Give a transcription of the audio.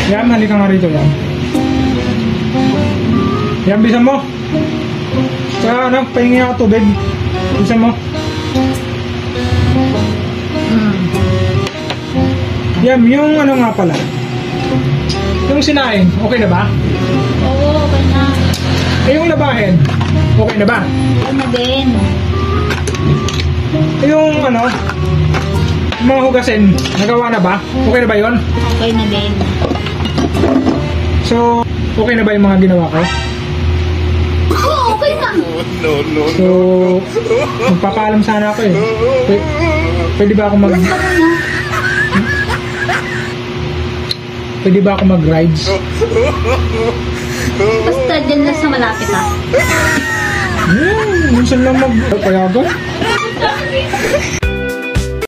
Yan, halika nga rito yan. Yan, bilisan mo. Kaya ano, pahingi ako tubig. Bilisan mo. Yan, yung ano nga pala. Yung sinain, okay na ba? Oo, okay na. Eh, yung labahin, okay na ba? Okay na din. Yung ano, mga hugasin, nagawa na ba? Okay na ba yun? Okay na din. So, okay na ba yung mga ginawa ko? Oo, okay na. So, magpapaalam sana ako eh. Pwede ba ako Pwede ba ako mag-rides? Basta dyan lang sa malapit ha. Minsan lang mag-payagan.